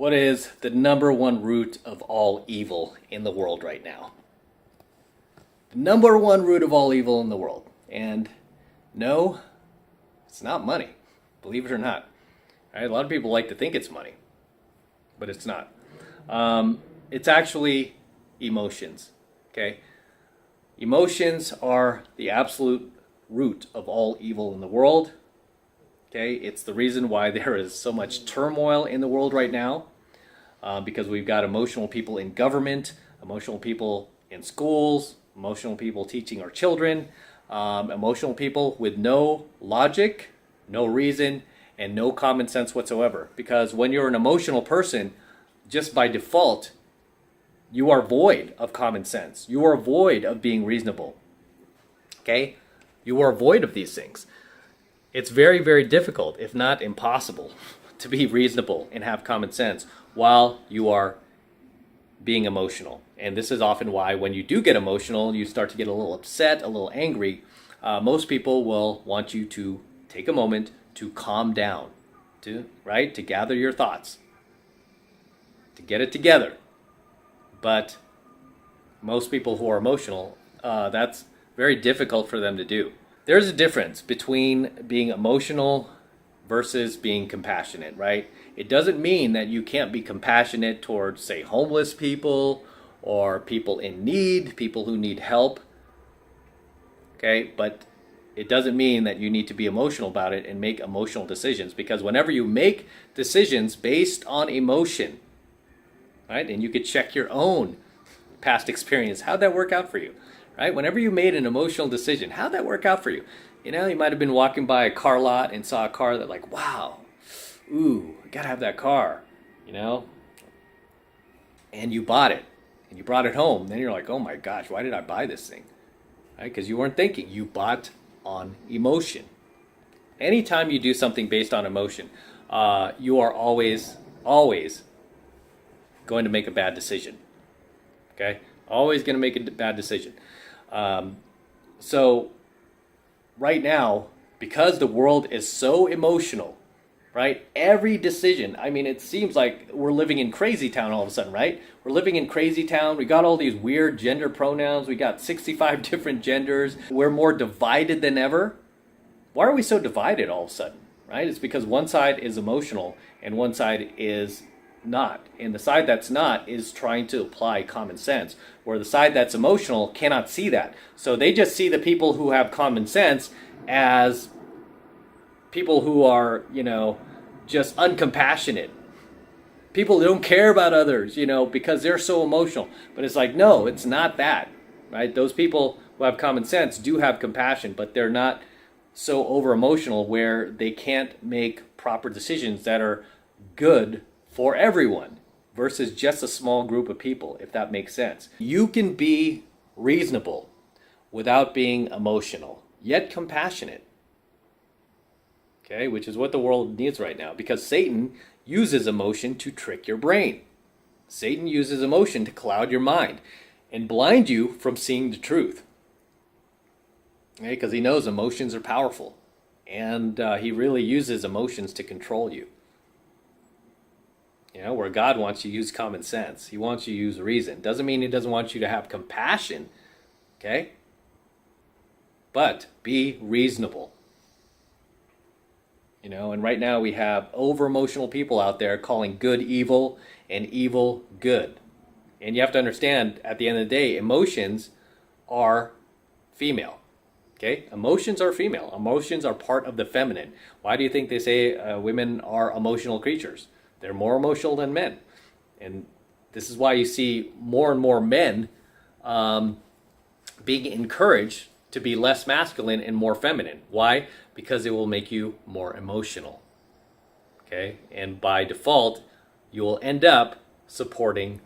What is the number one root of all evil in the world right now? The number one root of all evil in the world. And no, it's not money. Believe it or not. Right? A lot of people like to think it's money, but it's not. It's actually emotions. Okay? Emotions are the absolute root of all evil in the world. Okay, it's the reason why there is so much turmoil in the world right now, because we've got emotional people in government, emotional people in schools, emotional people teaching our children, emotional people with no logic, no reason, and no common sense whatsoever. Because when you're an emotional person, just by default, you are void of common sense. You are void of being reasonable. Okay? You are void of these things. It's very, very difficult, if not impossible, to be reasonable and have common sense while you are being emotional. And this is often why when you do get emotional, you start to get a little upset, a little angry. Most people will want you to take a moment to calm down, to gather your thoughts, to get it together. But most people who are emotional, that's very difficult for them to do. There's a difference between being emotional versus being compassionate, right? It doesn't mean that you can't be compassionate towards, say, homeless people or people in need, people who need help. Okay, but it doesn't mean that you need to be emotional about it and make emotional decisions, because whenever you make decisions based on emotion, right, and you could check your own past experience, how'd that work out for you? Right? Whenever you made an emotional decision, how'd that work out for you? You know, you might have been walking by a car lot and saw a car that, like, wow, ooh, I gotta have that car, you know? And you bought it, and you brought it home. Then you're like, oh my gosh, why did I buy this thing? Right? Because you weren't thinking. You bought on emotion. Anytime you do something based on emotion, you are always going to make a bad decision. Okay? Always going to make a bad decision. So right now, because the world is so emotional, right? Every decision, I mean, it seems like we're living in crazy town all of a sudden, right? We're living in crazy town. We got all these weird gender pronouns. We got 65 different genders. We're more divided than ever. Why are we so divided all of a sudden, right? It's because one side is emotional and one side is not. And the side that's not is trying to apply common sense, where the side that's emotional cannot see that. So they just see the people who have common sense as people who are, just uncompassionate. People who don't care about others, because they're so emotional. But it's like, no, it's not that, right? Those people who have common sense do have compassion, but they're not so over emotional where they can't make proper decisions that are good for everyone versus just a small group of people, if that makes sense. You can be reasonable without being emotional, yet compassionate. Okay, which is what the world needs right now, because Satan uses emotion to trick your brain. Satan uses emotion to cloud your mind and blind you from seeing the truth. Okay, because he knows emotions are powerful, and he really uses emotions to control you. Where God wants you to use common sense. He wants you to use reason. Doesn't mean he doesn't want you to have compassion. Okay? But be reasonable. And right now we have over-emotional people out there calling good evil and evil good. And you have to understand, at the end of the day, emotions are female. Okay? Emotions are female. Emotions are part of the feminine. Why do you think they say women are emotional creatures? They're more emotional than men. And this is why you see more and more men being encouraged to be less masculine and more feminine. Why? Because it will make you more emotional. Okay? And by default, you will end up supporting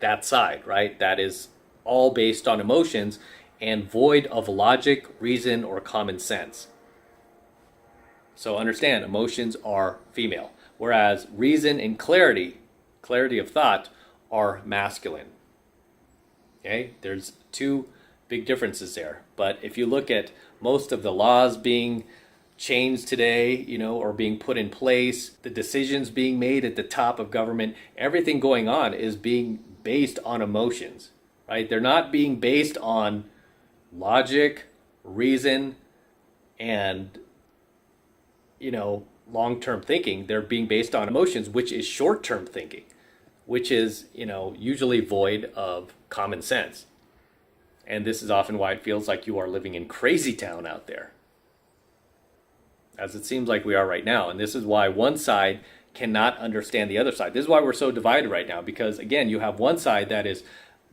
that side, right? That is all based on emotions and void of logic, reason, or common sense. So understand, emotions are female. Whereas reason and clarity of thought, are masculine. Okay, there's two big differences there. But if you look at most of the laws being change today, you know, or being put in place, the decisions being made at the top of government, everything going on is being based on emotions, right? They're not being based on logic, reason, and, you know, long-term thinking. They're being based on emotions, which is short-term thinking, which is, you know, usually void of common sense. And this is often why it feels like you are living in crazy town out there, as it seems like we are right now. And this is why one side cannot understand the other side. This is why we're so divided right now, because again, you have one side that is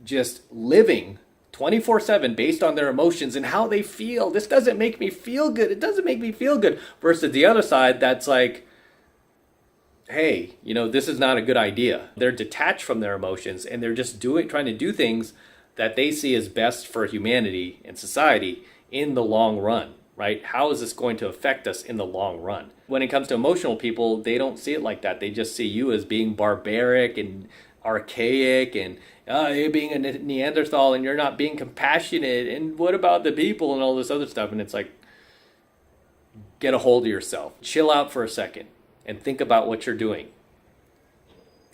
just living 24/7 based on their emotions and how they feel. This doesn't make me feel good. It doesn't make me feel good. Versus the other side that's like, hey, you know, this is not a good idea. They're detached from their emotions and they're just trying to do things that they see as best for humanity and society in the long run, right? How is this going to affect us in the long run? When it comes to emotional people, they don't see it like that. They just see you as being barbaric and archaic and you're being a Neanderthal and you're not being compassionate and what about the people and all this other stuff. And it's like, get a hold of yourself. Chill out for a second and think about what you're doing.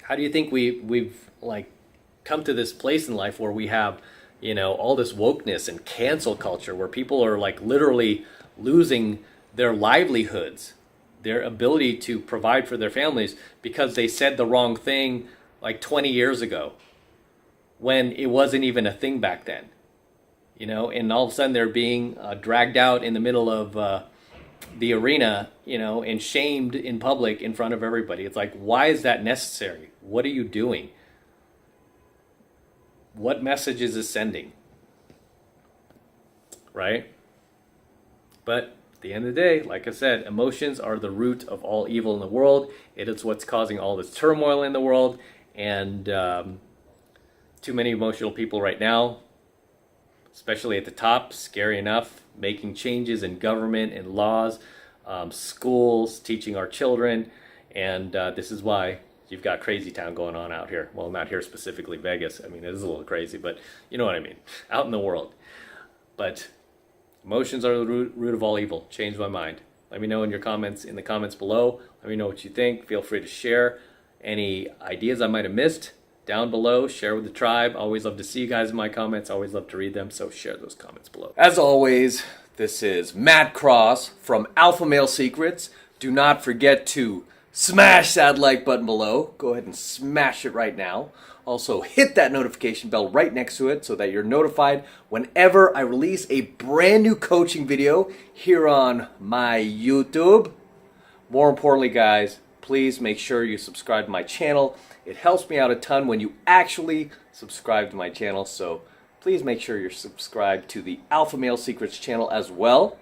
How do you think we've like come to this place in life where we have, you know, all this wokeness and cancel culture where people are like literally losing their livelihoods, their ability to provide for their families because they said the wrong thing like 20 years ago when it wasn't even a thing back then, you know, and all of a sudden they're being dragged out in the middle of the arena, you know, and shamed in public in front of everybody. It's like, why is that necessary? What are you doing? What message is it sending? Right? But at the end of the day, like I said, emotions are the root of all evil in the world. It is what's causing all this turmoil in the world. And too many emotional people right now, especially at the top, scary enough, making changes in government and laws, schools, teaching our children. And this is why you've got crazy town going on out here. Well, not here specifically, Vegas. I mean, it is a little crazy, but you know what I mean. Out in the world. But emotions are the root of all evil. Change my mind. Let me know in the comments below. Let me know what you think. Feel free to share any ideas I might have missed down below. Share with the tribe. Always love to see you guys in my comments. Always love to read them. So share those comments below. As always, this is Matt Cross from AlphaMaleSecrets. Do not forget to smash that like button below. Go ahead and smash it right now. Also, hit that notification bell right next to it so that you're notified whenever I release a brand new coaching video here on my YouTube. More importantly, guys, please make sure you subscribe to my channel. It helps me out a ton when you actually subscribe to my channel. So please make sure you're subscribed to the AlphaMaleSecrets channel as well.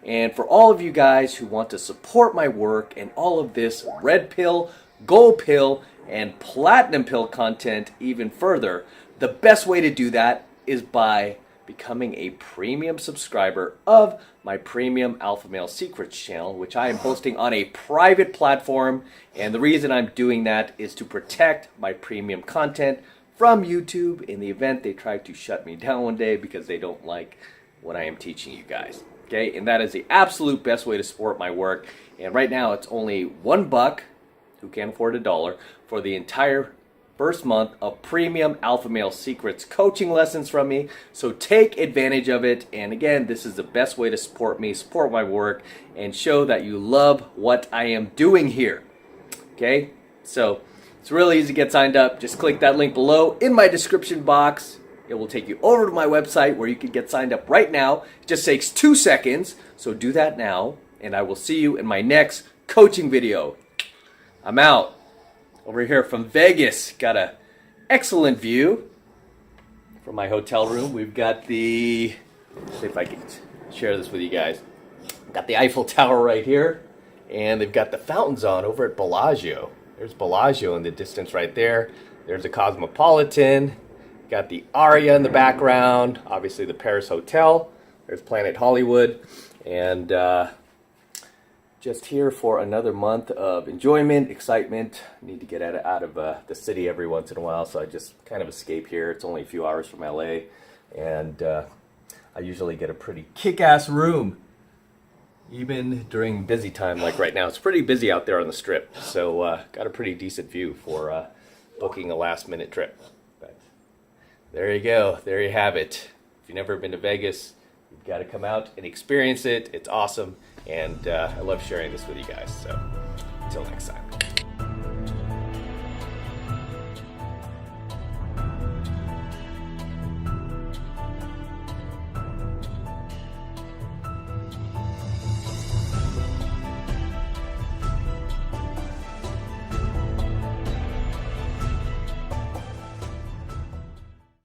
And for all of you guys who want to support my work and all of this red pill, gold pill, and platinum pill content even further, the best way to do that is by becoming a premium subscriber of my premium AlphaMaleSecrets channel, which I am hosting on a private platform. And the reason I'm doing that is to protect my premium content from YouTube in the event they try to shut me down one day because they don't like what I am teaching you guys. Okay, and that is the absolute best way to support my work. And right now it's only $1, who can't afford $1, for the entire first month of premium AlphaMaleSecrets coaching lessons from me. So take advantage of it. And again, this is the best way to support me, support my work, and show that you love what I am doing here. Okay, so it's really easy to get signed up. Just click that link below in my description box. It will take you over to my website where you can get signed up right now. It just takes 2 seconds. So do that now, and I will see you in my next coaching video. I'm out. Over here from Vegas, got an excellent view from my hotel room. We've got the, let's see if I can share this with you guys. Got the Eiffel Tower right here, and they've got the fountains on over at Bellagio. There's Bellagio in the distance right there. There's the Cosmopolitan. Got the Aria in the background. Obviously the Paris Hotel. There's Planet Hollywood, and just here for another month of enjoyment, excitement. Need to get out of the city every once in a while, so I just kind of escape here. It's only a few hours from LA, and I usually get a pretty kick-ass room, even during busy time like right now. It's pretty busy out there on the Strip, so got a pretty decent view for booking a last-minute trip. But there you go. There you have it. If you've never been to Vegas, you've got to come out and experience it. It's awesome, and I love sharing this with you guys. So until next time.